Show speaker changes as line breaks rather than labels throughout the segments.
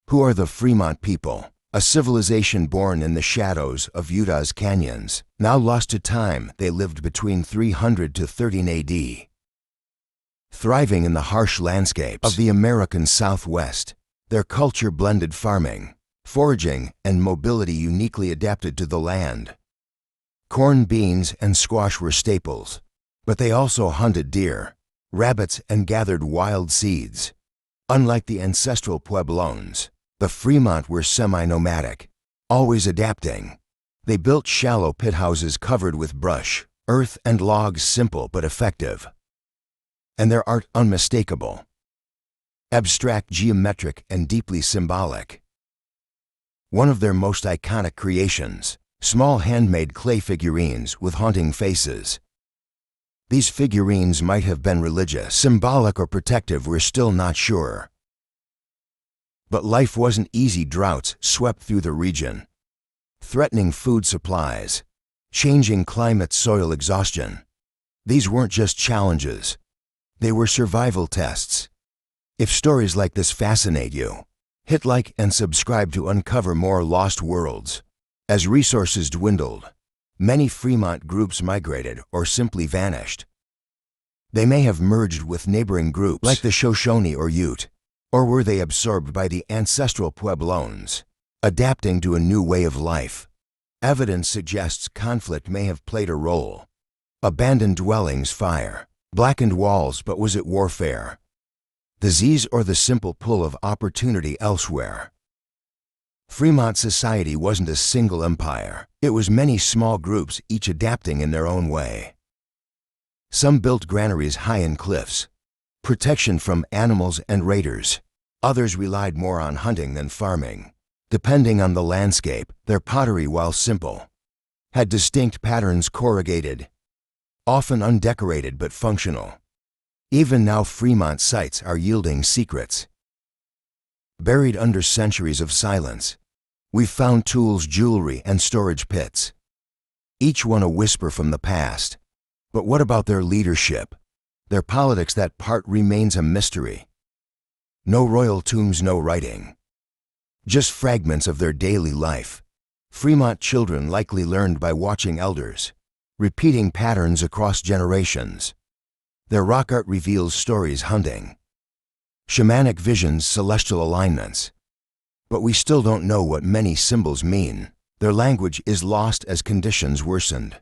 Who are the Fremont people? A civilization born in the shadows of Utah's canyons. Now lost to time, they lived between 300 to 13 AD. Thriving in the harsh landscapes of the American Southwest, their culture blended farming, foraging, and mobility uniquely adapted to the land. Corn, beans, and squash were staples, but they also hunted deer, rabbits, and gathered wild seeds. Unlike the ancestral Pueblones, the Fremont were semi-nomadic, always adapting. They built shallow pit houses covered with brush, earth, and logs, simple but effective. And their art unmistakable. Abstract, geometric, and deeply symbolic. One of their most iconic creations, small handmade clay figurines with haunting faces. These figurines might have been religious, symbolic, or protective, we're still not sure. But life wasn't easy. Droughts swept through the region, threatening food supplies, changing climate, soil exhaustion. These weren't just challenges, they were survival tests. If stories like this fascinate you, hit like and subscribe to uncover more lost worlds. As resources dwindled, many Fremont groups migrated or simply vanished. They may have merged with neighboring groups like the Shoshone or Ute, or were they absorbed by the ancestral Pueblones, adapting to a new way of life? Evidence suggests conflict may have played a role. Abandoned dwellings, fire, blackened walls, but was it warfare? Disease, or the simple pull of opportunity elsewhere? Fremont society wasn't a single empire. It was many small groups, each adapting in their own way. Some built granaries high in cliffs, protection from animals and raiders. Others relied more on hunting than farming. Depending on the landscape, their pottery, while simple, had distinct patterns, corrugated, often undecorated but functional. Even now, Fremont sites are yielding secrets. Buried under centuries of silence, we've found tools, jewelry, and storage pits. Each one a whisper from the past. But what about their leadership? Their politics? That part remains a mystery. No royal tombs, no writing. Just fragments of their daily life. Fremont children likely learned by watching elders, repeating patterns across generations. Their rock art reveals stories, hunting, shamanic visions, celestial alignments. But we still don't know what many symbols mean. Their language is lost as conditions worsened.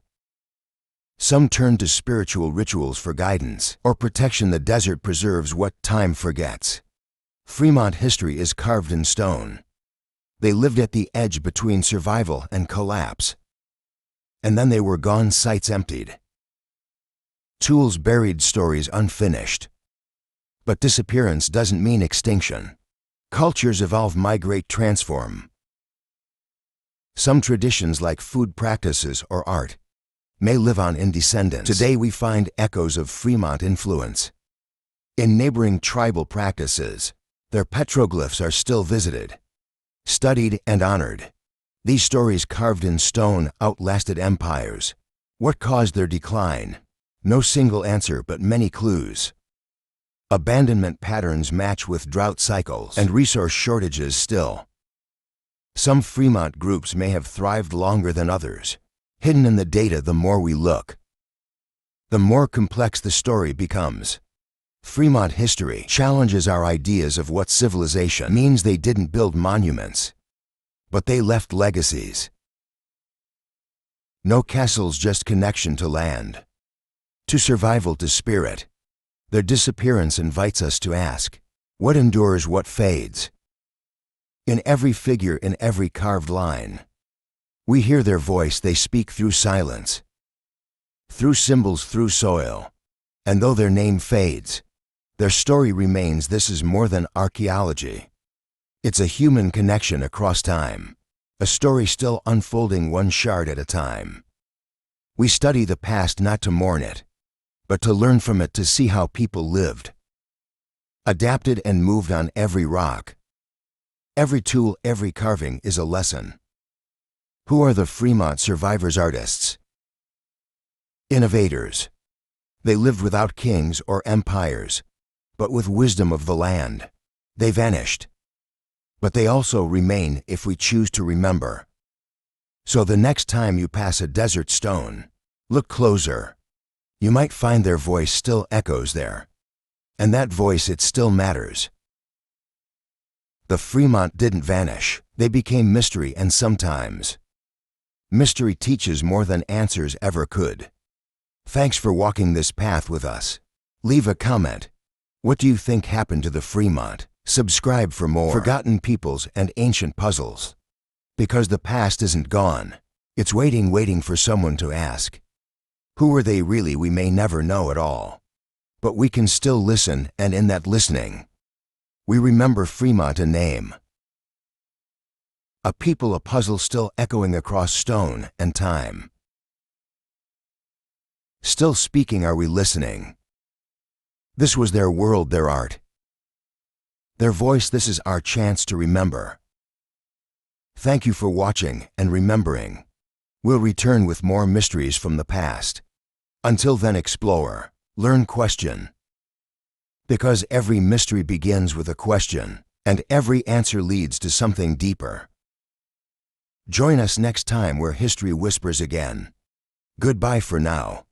Some turn to spiritual rituals for guidance or protection. The desert preserves what time forgets. Fremont history is carved in stone. They lived at the edge between survival and collapse. And then they were gone, sites emptied. Tools buried, stories unfinished. But disappearance doesn't mean extinction. Cultures evolve, migrate, transform. Some traditions, like food practices or art, may live on in descendants. Today we find echoes of Fremont influence. In neighboring tribal practices, their petroglyphs are still visited, studied, and honored. These stories, carved in stone, outlasted empires. What caused their decline? No single answer, but many clues. Abandonment patterns match with drought cycles and resource shortages still. Some Fremont groups may have thrived longer than others. Hidden in the data, the more we look, the more complex the story becomes. Fremont history challenges our ideas of what civilization means. They didn't build monuments, but they left legacies. No castles, just connection to land, to survival, to spirit. Their disappearance invites us to ask, what endures, what fades? In every figure, in every carved line, we hear their voice. They speak through silence, through symbols, through soil. And though their name fades, their story remains. This is more than archaeology. It's a human connection across time, a story still unfolding, one shard at a time. We study the past not to mourn it, but to learn from it, to see how people lived, adapted, and moved on. Every rock, every tool, every carving is a lesson. Who are the Fremont survivors? Artists, innovators. They lived without kings or empires, but with wisdom of the land. They vanished, but they also remain if we choose to remember. So the next time you pass a desert stone, look closer. You might find their voice still echoes there. And that voice, it still matters. The Fremont didn't vanish. They became mystery, and sometimes mystery teaches more than answers ever could. Thanks for walking this path with us. Leave a comment. What do you think happened to the Fremont? Subscribe for more forgotten peoples and ancient puzzles. Because the past isn't gone. It's waiting for someone to ask. Who were they really? We may never know at all. But we can still listen, and in that listening, we remember Fremont, a name, a people, a puzzle still echoing across stone and time. Still speaking, are we listening? This was their world, their art, their voice. This is our chance to remember. Thank you for watching and remembering. We'll return with more mysteries from the past. Until then, explore, learn, question. Because every mystery begins with a question, and every answer leads to something deeper. Join us next time where history whispers again. Goodbye for now.